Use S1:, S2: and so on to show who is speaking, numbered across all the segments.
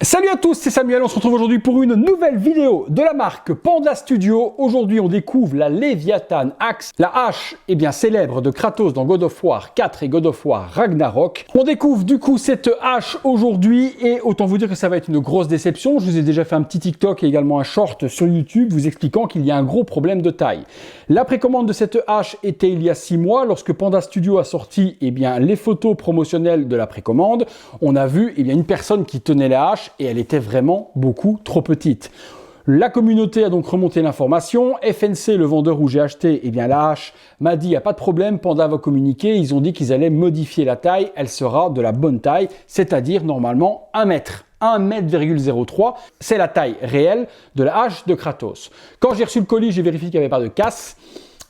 S1: Salut à tous, c'est Samuel, on se retrouve aujourd'hui pour une nouvelle vidéo de la marque Panda Studio. Aujourd'hui, on découvre la Leviathan Axe, la hache célèbre de Kratos dans God of War 4 et God of War Ragnarok. On découvre du coup cette hache aujourd'hui et autant vous dire que ça va être une grosse déception. Je vous ai déjà fait un petit TikTok et également un short sur YouTube vous expliquant qu'il y a un gros problème de taille. La précommande de cette hache était il y a 6 mois lorsque Panda Studio a sorti les photos promotionnelles de la précommande. On a vu une personne qui tenait la hache et elle était vraiment beaucoup trop petite. La communauté a donc remonté l'information. FNC, le vendeur où j'ai acheté la hache, m'a dit il n'y a pas de problème, Panda va communiquer. Ils ont dit qu'ils allaient modifier la taille. Elle sera de la bonne taille, c'est-à-dire normalement 1 mètre. 1,03 m, c'est la taille réelle de la hache de Kratos. Quand j'ai reçu le colis, j'ai vérifié qu'il n'y avait pas de casse.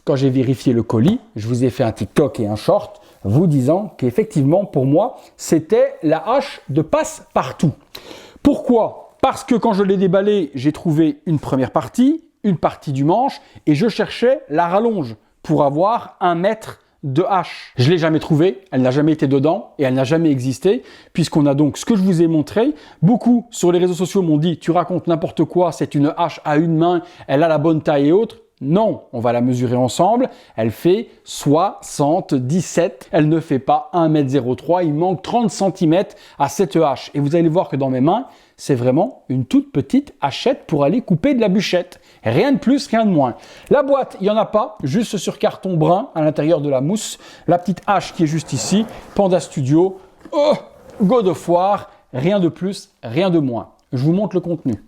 S1: Quand j'ai vérifié le colis, je vous ai fait un TikTok et un short vous disant qu'effectivement, pour moi, c'était la hache de passe-partout. Pourquoi ? Parce que quand je l'ai déballé, j'ai trouvé une première partie, une partie du manche, et je cherchais la rallonge pour avoir 1 mètre de hache. Je ne l'ai jamais trouvée, elle n'a jamais été dedans, et elle n'a jamais existé, puisqu'on a donc ce que je vous ai montré. Beaucoup sur les réseaux sociaux m'ont dit « tu racontes n'importe quoi, c'est une hache à une main, elle a la bonne taille et autres ». Non, on va la mesurer ensemble, elle fait 77, elle ne fait pas 1,03 m, il manque 30 cm à cette hache. Et vous allez voir que dans mes mains, c'est vraiment une toute petite hachette pour aller couper de la bûchette. Rien de plus, rien de moins. La boîte, il n'y en a pas, juste sur carton brun à l'intérieur de la mousse. La petite hache qui est juste ici, Panda Studio, God of War, rien de plus, rien de moins. Je vous montre le contenu.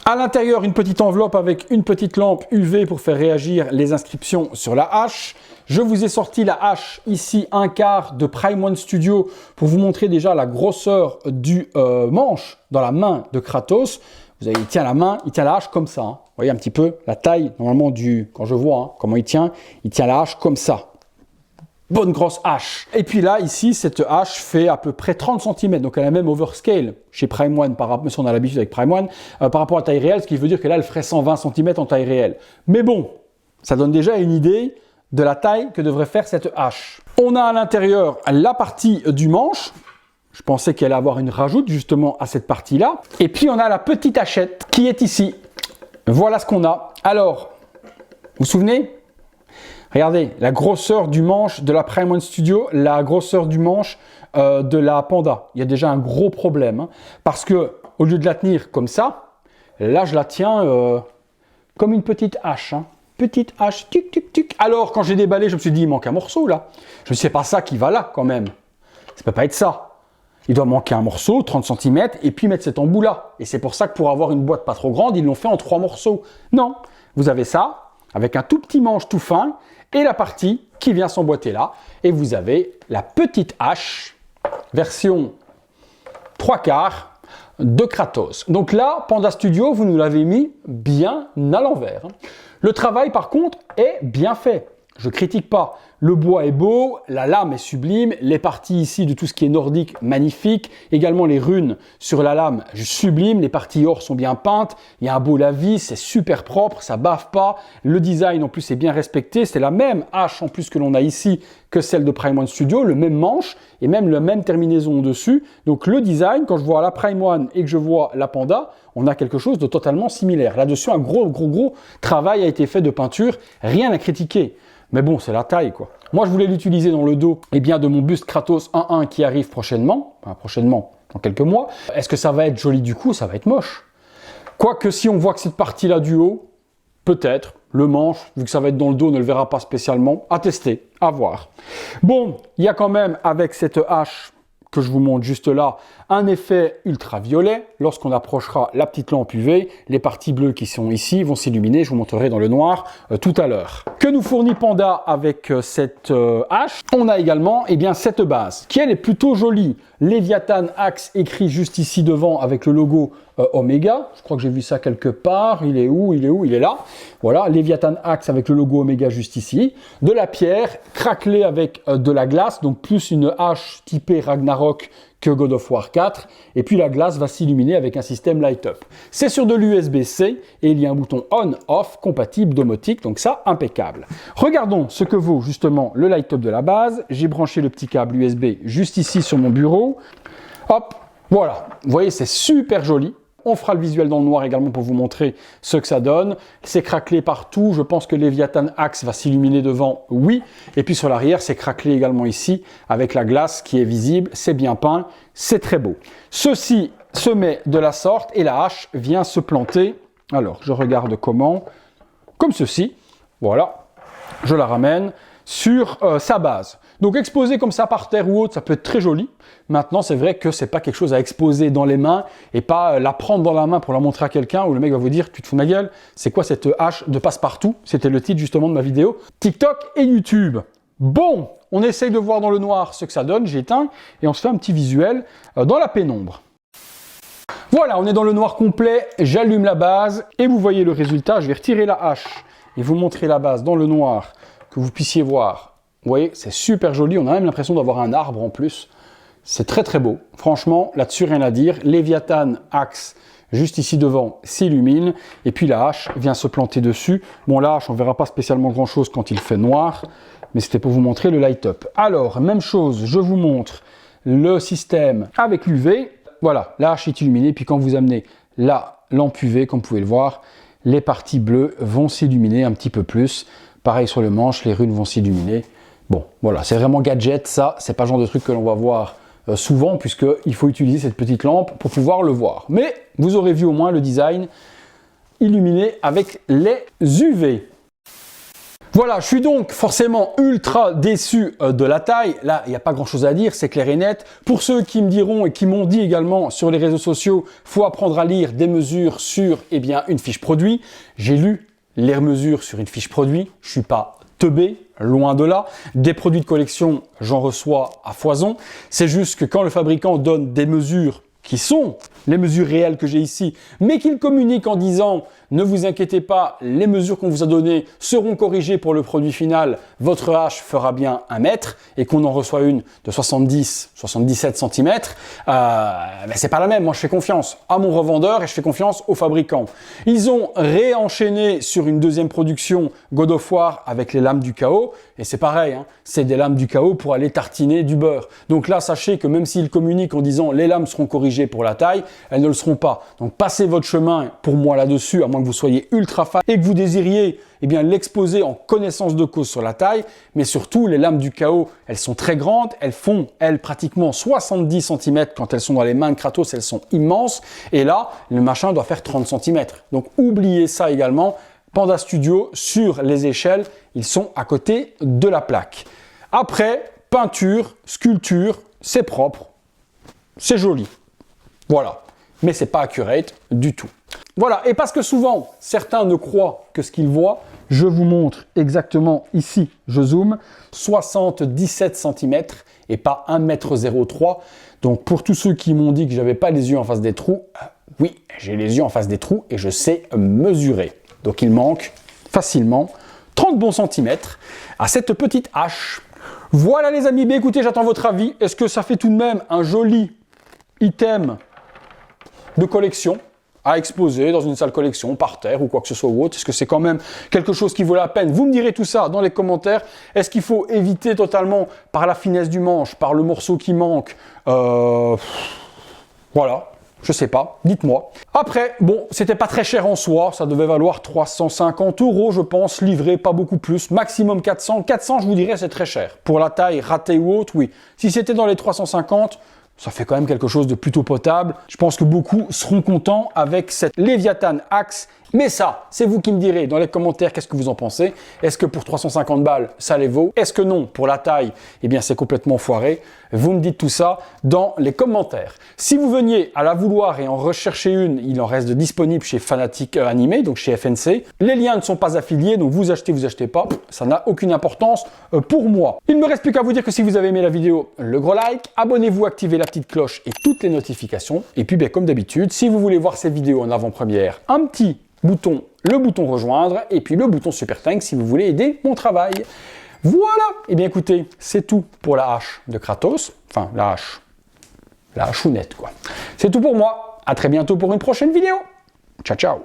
S1: À l'intérieur, une petite enveloppe avec une petite lampe UV pour faire réagir les inscriptions sur la hache. Je vous ai sorti la hache ici 1/4 de Prime One Studio pour vous montrer déjà la grosseur du manche dans la main de Kratos. Vous avez, il tient la hache comme ça. Vous voyez un petit peu la taille normalement quand je vois comment il tient la hache comme ça. Bonne grosse hache. Et puis là, ici, cette hache fait à peu près 30 cm. Donc, elle a même overscale chez Prime One, si on a l'habitude avec Prime One, par rapport à la taille réelle, ce qui veut dire que là, elle ferait 120 cm en taille réelle. Mais bon, ça donne déjà une idée de la taille que devrait faire cette hache. On a à l'intérieur la partie du manche. Je pensais qu'elle allait avoir une rajoute justement à cette partie-là. Et puis, on a la petite hachette qui est ici. Voilà ce qu'on a. Alors, vous vous souvenez ? Regardez, la grosseur du manche de la Prime One Studio, la grosseur du manche de la Panda. Il y a déjà un gros problème. Parce que au lieu de la tenir comme ça, là je la tiens comme une petite hache. Petite hache, tic, tic, tic. Alors quand j'ai déballé, je me suis dit, il manque un morceau là. Je ne sais pas ça qui va là quand même. Ça ne peut pas être ça. Il doit manquer un morceau, 30 cm, et puis mettre cet embout là. Et c'est pour ça que pour avoir une boîte pas trop grande, ils l'ont fait en 3 morceaux. Non, vous avez ça, avec un tout petit manche tout fin, et la partie qui vient s'emboîter là. Et vous avez la petite hache, version 3/4 de Kratos. Donc là, Panda Studio, vous nous l'avez mis bien à l'envers. Le travail, par contre, est bien fait. Je ne critique pas. Le bois est beau, la lame est sublime, les parties ici de tout ce qui est nordique, magnifique. Également les runes sur la lame, sublime. Les parties or sont bien peintes. Il y a un beau lavis, c'est super propre, ça bave pas. Le design en plus est bien respecté. C'est la même hache en plus que l'on a ici que celle de Prime One Studio, le même manche et même la même terminaison au-dessus. Donc le design, quand je vois la Prime One et que je vois la Panda, on a quelque chose de totalement similaire. Là-dessus, un gros travail a été fait de peinture, rien à critiquer. Mais bon, c'est la taille, quoi. Moi, je voulais l'utiliser dans le dos de mon buste Kratos 1.1 qui arrive prochainement. Enfin, prochainement, dans quelques mois. Est-ce que ça va être joli du coup? Ça va être moche. Quoique, si on voit que cette partie-là du haut, peut-être, le manche, vu que ça va être dans le dos, on ne le verra pas spécialement. À tester, à voir. Bon, il y a quand même, avec cette hache que je vous montre juste là, un effet ultraviolet. Lorsqu'on approchera la petite lampe UV, les parties bleues qui sont ici vont s'illuminer. Je vous montrerai dans le noir tout à l'heure. Que nous fournit Panda avec cette hache? On a également cette base qui elle est plutôt jolie. Leviathan Axe écrit juste ici devant avec le logo Omega. Je crois que j'ai vu ça quelque part. Il est où? Il est là. Voilà, Leviathan Axe avec le logo Omega juste ici. De la pierre craquelée avec de la glace, donc plus une hache typée Ragnarok que God of War 4, et puis la glace va s'illuminer avec un système light-up. C'est sur de l'USB-C, et il y a un bouton on-off compatible domotique, donc ça, impeccable. Regardons ce que vaut justement le light-up de la base. J'ai branché le petit câble USB juste ici sur mon bureau. Hop, Voilà, vous voyez, c'est super joli. On fera le visuel dans le noir également pour vous montrer ce que ça donne. C'est craquelé partout. Je pense que Leviathan Axe va s'illuminer devant, oui. Et puis sur l'arrière, c'est craquelé également ici avec la glace qui est visible. C'est bien peint, c'est très beau. Ceci se met de la sorte et la hache vient se planter. Alors, je regarde comment. Comme ceci. Voilà, je la ramène sur sa base. Donc exposer comme ça par terre ou autre, ça peut être très joli. Maintenant, c'est vrai que c'est pas quelque chose à exposer dans les mains et pas la prendre dans la main pour la montrer à quelqu'un où le mec va vous dire « tu te fous de ma gueule, c'est quoi cette hache de passe-partout ?» C'était le titre justement de ma vidéo TikTok et YouTube. Bon, on essaye de voir dans le noir ce que ça donne, j'éteins et on se fait un petit visuel dans la pénombre. Voilà, on est dans le noir complet, j'allume la base et vous voyez le résultat. Je vais retirer la hache et vous montrer la base dans le noir, que vous puissiez voir. Vous voyez, c'est super joli, on a même l'impression d'avoir un arbre en plus. C'est très très beau. Franchement, là-dessus, rien à dire. Leviathan Axe, juste ici devant, s'illumine. Et puis la hache vient se planter dessus. Bon, la hache, on ne verra pas spécialement grand-chose quand il fait noir. Mais c'était pour vous montrer le light-up. Alors, même chose, je vous montre le système avec l'UV. Voilà, la hache est illuminée. Puis quand vous amenez la lampe UV, comme vous pouvez le voir, les parties bleues vont s'illuminer un petit peu plus. Pareil sur le manche, les runes vont s'illuminer. Bon, voilà, c'est vraiment gadget, ça, c'est pas le genre de truc que l'on va voir souvent, puisqu'il faut utiliser cette petite lampe pour pouvoir le voir. Mais vous aurez vu au moins le design illuminé avec les UV. Voilà, je suis donc forcément ultra déçu de la taille. Là, il n'y a pas grand-chose à dire, c'est clair et net. Pour ceux qui me diront et qui m'ont dit également sur les réseaux sociaux, faut apprendre à lire des mesures sur une fiche produit. J'ai lu les mesures sur une fiche produit, je suis pas teubé, loin de là. Des produits de collection, j'en reçois à foison. C'est juste que quand le fabricant donne des mesures qui sont les mesures réelles que j'ai ici, mais qu'il communique en disant « Ne vous inquiétez pas, les mesures qu'on vous a données seront corrigées pour le produit final, votre hache fera bien 1 mètre » et qu'on en reçoit une de 77 cm, c'est pas la même. Moi, je fais confiance à mon revendeur et je fais confiance au fabricant. Ils ont réenchaîné sur une deuxième production God of War avec les lames du chaos et c'est pareil, hein, c'est des lames du chaos pour aller tartiner du beurre. Donc là, sachez que même s'ils communiquent en disant « Les lames seront corrigées pour la taille », elles ne le seront pas. Donc passez votre chemin pour moi là-dessus, à moins que vous soyez ultra fan et que vous désiriez l'exposer en connaissance de cause sur la taille. Mais surtout, les lames du chaos, elles sont très grandes. Elles font, pratiquement 70 cm. Quand elles sont dans les mains de Kratos, elles sont immenses. Et là, le machin doit faire 30 cm. Donc oubliez ça également. Panda Studio, sur les échelles, ils sont à côté de la plaque. Après, peinture, sculpture, c'est propre, c'est joli. Voilà. Mais c'est pas accurate du tout. Voilà, et parce que souvent, certains ne croient que ce qu'ils voient, je vous montre exactement ici, je zoome, 77 cm et pas 1,03 m. Donc pour tous ceux qui m'ont dit que j'avais pas les yeux en face des trous, oui, j'ai les yeux en face des trous et je sais mesurer. Donc il manque facilement 30 bons centimètres à cette petite hache. Voilà les amis, écoutez, j'attends votre avis. Est-ce que ça fait tout de même un joli item de collection à exposer dans une salle collection, par terre ou quoi que ce soit ou autre? Est-ce que c'est quand même quelque chose qui vaut la peine? Vous me direz tout ça dans les commentaires. Est-ce qu'il faut éviter totalement par la finesse du manche, par le morceau qui manque? Voilà, je sais pas, dites-moi. Après, bon, c'était pas très cher en soi, ça devait valoir 350 €, je pense, livré, pas beaucoup plus, maximum 400. 400, je vous dirais, c'est très cher. Pour la taille ratée ou autre, oui. Si c'était dans les 350, ça fait quand même quelque chose de plutôt potable. Je pense que beaucoup seront contents avec cette Leviathan Axe. Mais ça, c'est vous qui me direz dans les commentaires qu'est-ce que vous en pensez. Est-ce que pour 350 balles, ça les vaut? Est-ce que non, pour la taille, eh bien c'est complètement foiré? Vous me dites tout ça dans les commentaires. Si vous veniez à la vouloir et en rechercher une, il en reste de disponible chez Fanatic Animé, donc chez FNC. Les liens ne sont pas affiliés, donc vous achetez pas, ça n'a aucune importance pour moi. Il ne me reste plus qu'à vous dire que si vous avez aimé la vidéo, le gros like, abonnez-vous, activez la petite cloche et toutes les notifications. Et puis, comme d'habitude, si vous voulez voir ces vidéos en avant-première, un petit bouton, le bouton rejoindre et puis le bouton super thanks si vous voulez aider mon travail. Voilà, et bien écoutez, c'est tout pour la hache de Kratos, enfin la hachounette quoi. C'est tout pour moi, à très bientôt pour une prochaine vidéo. Ciao ciao.